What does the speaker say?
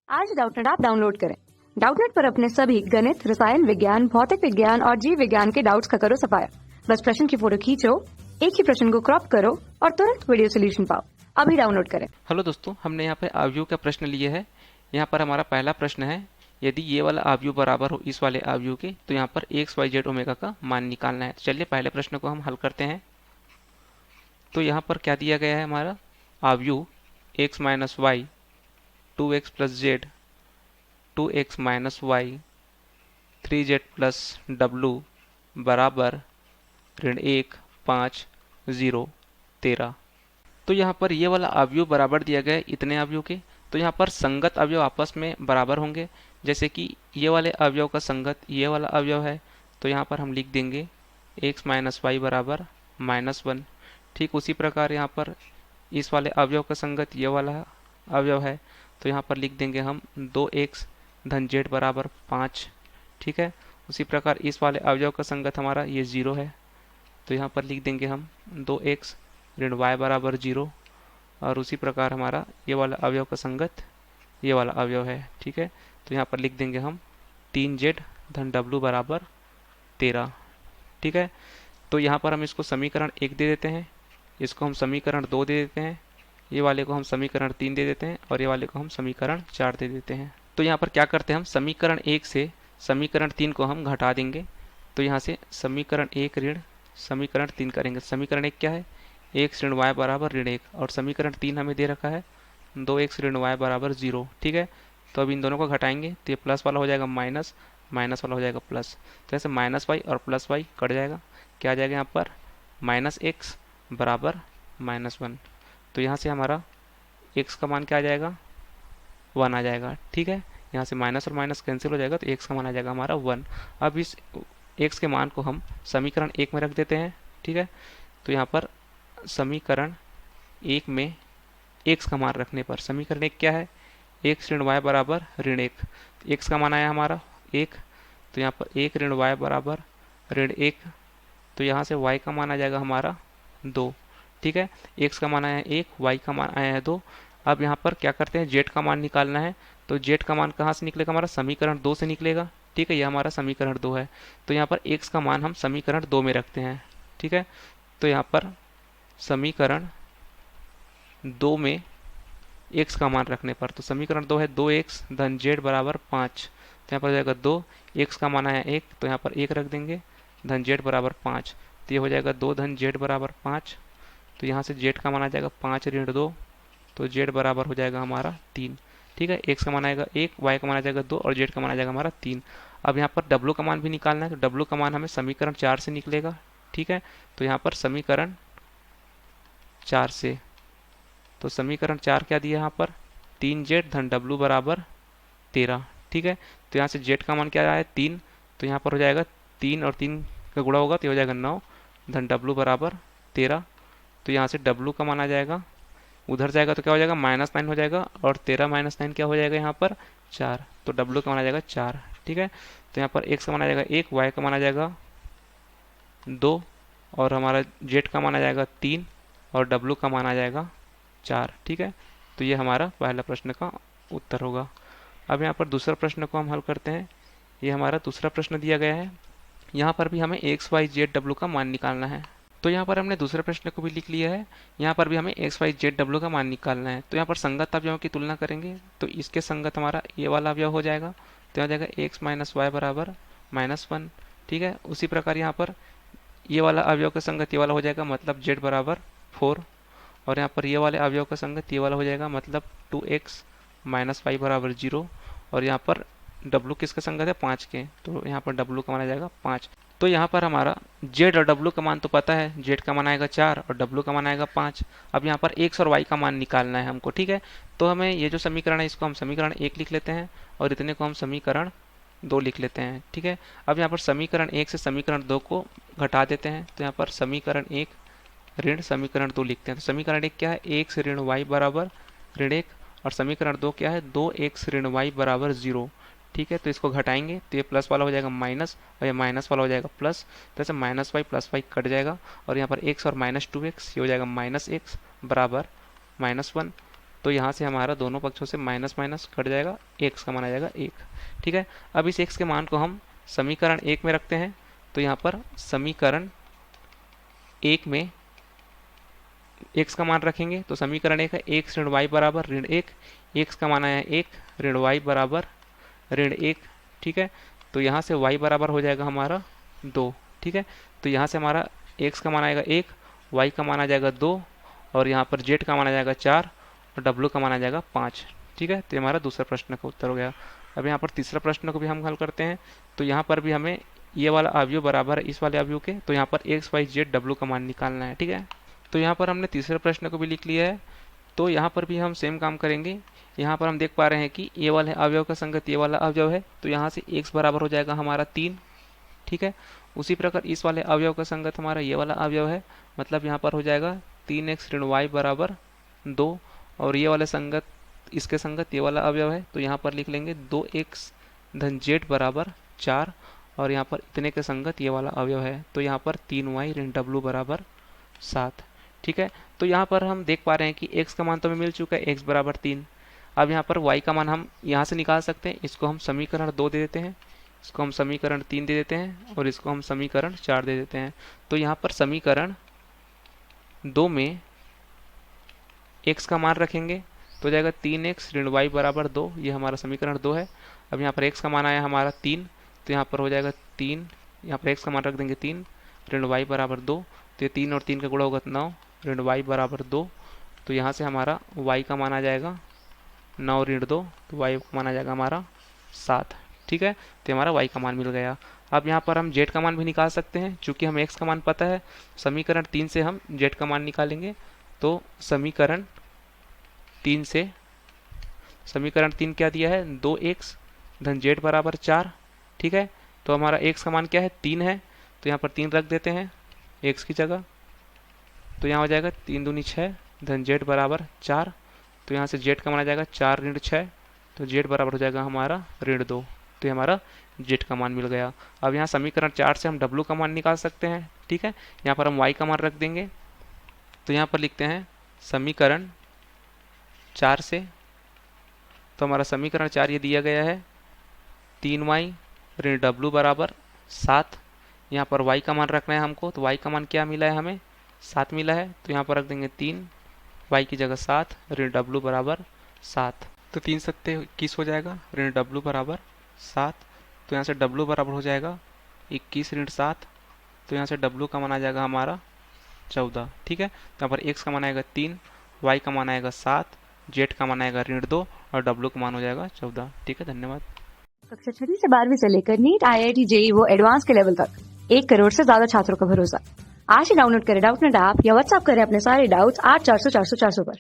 आज Doubtnut app download करें। Doubtnut पर अपने सभी गणित, रसायन विज्ञान, भौतिक विज्ञान और जीव विज्ञान के डाउट्स का करो सफाया। बस प्रश्न की फोटो खींचो, एक ही प्रश्न को क्रॉप करो और तुरंत वीडियो सोल्यूशन पाओ। अभी डाउनलोड करें। हेलो दोस्तों, हमने यहाँ पे आव्यूह का प्रश्न लिए है। यहाँ पर हमारा पहला प्रश्न है, यदि ये वाला आव्यूह बराबर हो इस वाले आव्यूह के तो यहाँ पर एक्स वाई जेड ओमेगा का मान निकालना है। तो चलिए पहले प्रश्न को हम हल करते हैं। तो यहाँ पर क्या दिया गया है, हमारा आव्यूह X minus Y 2x plus Z 2x minus Y 3z plus W बराबर ऋण 1 5 0 13। तो यहाँ पर ये वाला अवयव बराबर दिया गया है इतने अवयव के। तो यहाँ पर संगत अवयव आपस में बराबर होंगे। जैसे कि ये वाले अवयव का संगत ये वाला अवयव है, तो यहाँ पर हम लिख देंगे x माइनस वाई बराबर -1। ठीक उसी प्रकार यहाँ पर इस वाले अवयव का संगत ये वाला अवयव है, तो यहाँ पर लिख देंगे हम 2x धन जेड बराबर 5। ठीक है, उसी प्रकार इस वाले अवयव का संगत हमारा ये 0 है, तो यहाँ पर लिख देंगे हम 2x ऋण y बराबर 0। और उसी प्रकार हमारा ये वाला अवयव का संगत ये वाला अवयव है। ठीक है, तो यहाँ पर लिख देंगे हम 3z धन w बराबर 13। ठीक है, तो यहाँ पर हम इसको समीकरण 1 दे देते हैं, इसको हम समीकरण 2 दे देते हैं, ये वाले को हम समीकरण 3 दे देते हैं और ये वाले को हम समीकरण 4 दे देते हैं। तो यहाँ पर क्या करते हैं, हम समीकरण 1 से समीकरण 3 को हम घटा देंगे। तो यहाँ से समीकरण 1 ऋण समीकरण 3 करेंगे। समीकरण 1 क्या है, x ऋण y बराबर ऋण 1, और समीकरण 3 हमें दे रखा है 2x ऋण y बराबर 0। ठीक है, तो अब इन दोनों को घटाएंगे तो ये प्लस वाला हो जाएगा माइनस, माइनस वाला हो जाएगा प्लस। तो ऐसे माइनस वाई और प्लस वाई कट जाएगा, क्या आ जाएगा यहाँ पर -x बराबर -1। तो यहाँ से हमारा x का मान क्या आ जाएगा, 1 आ जाएगा। ठीक है, यहाँ से माइनस और माइनस कैंसिल हो जाएगा, तो x का मान आ जाएगा हमारा 1। अब इस x के मान को हम समीकरण 1 में रख देते हैं। ठीक है, तो यहाँ पर समीकरण 1 में x का मान रखने पर समीकरण 1 क्या है, x ऋण y बराबर ऋण 1। x का मान आया हमारा 1, तो यहाँ पर 1 ऋण y बराबर ऋण 1, तो यहाँ से y का मान आ जाएगा हमारा 2। ठीक है, x का मान आया है 1, y का मान आया है 2। अब यहाँ पर क्या करते हैं, z का मान निकालना है। तो z का मान कहाँ से निकलेगा, हमारा समीकरण 2 से निकलेगा। ठीक है, यह हमारा समीकरण 2 है, तो यहाँ पर x का मान हम समीकरण 2 में रखते हैं। ठीक है, तो यहाँ पर समीकरण 2 में x का मान रखने पर, तो समीकरण 2 है 2x धन z बराबर 5। तो यहाँ पर हो जाएगा 2, x का मान आया 1, तो यहाँ पर 1 रख देंगे, धन z बराबर 5, तो ये हो जाएगा 2 धन z बराबर 5। तो यहाँ से z का मान आ जाएगा 5 ऋण 2, तो z बराबर हो जाएगा हमारा 3। ठीक है, x का मान आएगा 1, y का मान आ जाएगा 2 और z का मान आ जाएगा हमारा 3। अब यहाँ पर w का मान भी निकालना है, तो w का मान हमें समीकरण 4 से निकलेगा। ठीक है, तो यहाँ पर समीकरण 4 से, तो समीकरण 4 क्या दिया यहाँ पर 3z धन w बराबर 13। ठीक है, तो यहाँ से z का मान क्या आया 3, तो यहाँ पर हो जाएगा 3 और 3 का गुणा होगा तो ये हो जाएगा 9 धन w बराबर 13। तो यहाँ से w का मान आ जाएगा, उधर जाएगा तो क्या हो जाएगा -9 हो जाएगा, और 13 -9 क्या हो जाएगा यहाँ पर 4, तो w का मान आ जाएगा 4। ठीक है, तो यहाँ पर x का मान आ जाएगा 1, y का मान आ जाएगा 2 और हमारा z का मान आ जाएगा 3 और w का मान आ जाएगा 4। ठीक है, तो ये हमारा पहला प्रश्न का उत्तर होगा। अब यहाँ पर दूसरा प्रश्न को हम हल करते हैं। ये हमारा दूसरा प्रश्न दिया गया है, यहाँ पर भी हमें x y z w का मान निकालना है। तो यहाँ पर हमने दूसरे प्रश्न को भी लिख लिया है, यहाँ पर भी हमें x y z w का मान निकालना है। तो यहाँ पर संगत अवयवों की तुलना करेंगे, तो इसके संगत हमारा ये वाला अवयव हो जाएगा, तो यहाँ जाएगा x माइनस वाई बराबर -1। ठीक है, उसी प्रकार यहाँ पर ये वाला अवयव का संगत ये वाला हो जाएगा, मतलब z बराबर 4। और यहाँ पर ये वाले अवयव का संगत ये वाला हो जाएगा, मतलब 2x माइनस वाई बराबर 0। और यहाँ पर w किसका संगत है 5 के, तो यहाँ पर w का मान आ जाएगा 5। तो यहाँ पर हमारा z और w का मान तो पता है, z का मान आएगा 4 और w का मान आएगा 5। अब यहाँ पर x और y का मान निकालना है हमको। ठीक है, तो हमें ये जो समीकरण है इसको हम समीकरण 1 लिख लेते हैं और इतने को हम समीकरण 2 लिख लेते हैं। ठीक है, अब यहाँ पर समीकरण 1 से समीकरण 2 को घटा देते हैं, तो यहाँ पर समीकरण 1 ऋण समीकरण 2 लिखते हैं। तो समीकरण 1 क्या है, x ऋण y बराबर ऋण 1, और समीकरण 2 क्या है 2x ऋण y बराबर 0। ठीक है, तो इसको घटाएंगे तो ये प्लस वाला हो जाएगा माइनस और ये माइनस वाला हो जाएगा प्लस, तो ऐसे minus Y plus Y cut जाएगा और यहाँ पर x और -2x ये हो जाएगा -x बराबर -1। तो यहाँ से हमारा दोनों पक्षों से माइनस माइनस कट जाएगा, एक्स का मान आ जाएगा 1। ठीक है, अब इस एक्स के मान को हम समीकरण 1 में रखते हैं। तो यहाँ पर समीकरण 1 में एक्स का मान रखेंगे तो समीकरण 1 है एक्स ऋण वाई बराबर ऋण 1, एक्स का मान आया 1, ऋण वाई बराबर ऋण 1। ठीक है, तो यहाँ से y बराबर हो जाएगा हमारा 2। ठीक है, तो यहाँ से हमारा x का मान आएगा 1, y का मान आ जाएगा 2 और यहाँ पर z का मान आ जाएगा 4 और w का मान आ जाएगा 5। ठीक है, तो ये हमारा दूसरा प्रश्न का उत्तर हो गया। अब यहाँ पर तीसरा प्रश्न को भी हम हल करते हैं। तो यहाँ पर भी हमें ये वाला अवयव बराबर है इस वाले अवयव के, तो यहाँ पर x y z w का मान निकालना है। ठीक है, तो यहाँ पर हमने तीसरे प्रश्न को भी लिख लिया है। तो यहाँ पर भी हम सेम काम करेंगे। यहाँ पर हम देख पा रहे हैं कि ये वाले अवयव का संगत ये वाला अवयव है, तो यहाँ से x बराबर हो जाएगा हमारा 3। ठीक है, उसी प्रकार इस वाले अवयव का संगत हमारा ये वाला अवयव है, मतलब यहाँ पर हो जाएगा 3x ऋण y बराबर 2 और ये वाले संगत इसके संगत ये वाला अवयव है, तो यहाँ पर लिख लेंगे 2x धन z बराबर 4 और यहाँ पर इतने के संगत ये वाला अवयव है, तो यहाँ पर 3y ऋण w बराबर 7। ठीक है, तो यहाँ पर हम देख पा रहे हैं कि x का मान तो हमें मिल चुका है, x बराबर 3। अब यहाँ पर y का मान हम यहाँ से निकाल सकते हैं। इसको हम समीकरण 2 दे देते हैं, इसको हम समीकरण 3 दे देते हैं और इसको हम समीकरण 4 दे देते हैं। तो यहाँ पर समीकरण 2 में x का मान रखेंगे तो जाएगा 3x ऋण y बराबर 2, ये हमारा समीकरण 2 है। अब यहाँ पर x का मान आया हमारा 3, तो यहाँ पर हो जाएगा 3, यहाँ पर x का मान रख देंगे 3 ऋण y बराबर 2, तो ये 3 और 3 का गुणा होगा 9 ऋण y बराबर 2। तो यहाँ से हमारा y का मान आ जाएगा 9 ऋण 2, तो y का मान आ जाएगा हमारा 7। ठीक है, तो हमारा y का मान मिल गया। अब यहाँ पर हम z का मान भी निकाल सकते हैं, चूंकि हमें x का मान पता है। समीकरण 3 से हम z का मान निकालेंगे, तो समीकरण 3 क्या दिया है, 2x धन z बराबर 4। ठीक है, तो हमारा x का मान क्या है, 3 है, तो यहाँ पर 3 रख देते हैं x की जगह। तो यहाँ हो जाएगा 3 दूनी 6 धन z बराबर 4, तो यहाँ से z का मान आ जाएगा 4 ऋण 6, तो z बराबर हो जाएगा हमारा ऋण 2। तो ये हमारा z का मान मिल गया। अब यहाँ समीकरण 4 से हम w का मान निकाल सकते हैं। ठीक है, यहाँ पर हम y का मान रख देंगे, तो यहाँ पर लिखते हैं समीकरण 4 से। तो हमारा समीकरण 4 ये दिया गया है 3y ऋण w बराबर 7। यहाँ पर y का मान रखना है हमको, तो y का मान क्या मिला है हमें, 7 मिला है, तो यहाँ पर रख देंगे 3, y की जगह 7 ऋण w बराबर 7। तो 3 सत्ते 21 हो जाएगा, ऋण w बराबर 7। तो यहाँ से w बराबर हो जाएगा 21 ऋण 7, तो यहाँ से w का मान आ जाएगा हमारा 14। ठीक है, तो यहाँ पर x का मान आएगा 3, y का मान आएगा 7, z का मान आएगा ऋण 2 और w का मान हो जाएगा 14। ठीक है, धन्यवाद। कक्षा 6 से 12वीं से लेकर नीट, IIT, JEE वो एडवांस के लेवल तक 1 करोड़ से ज्यादा छात्रों का भरोसा। आज ही डाउनलोड करें डाउटनेट ऐप या व्हाट्सएप करें अपने सारे डाउट्स 8400 400 400 पर।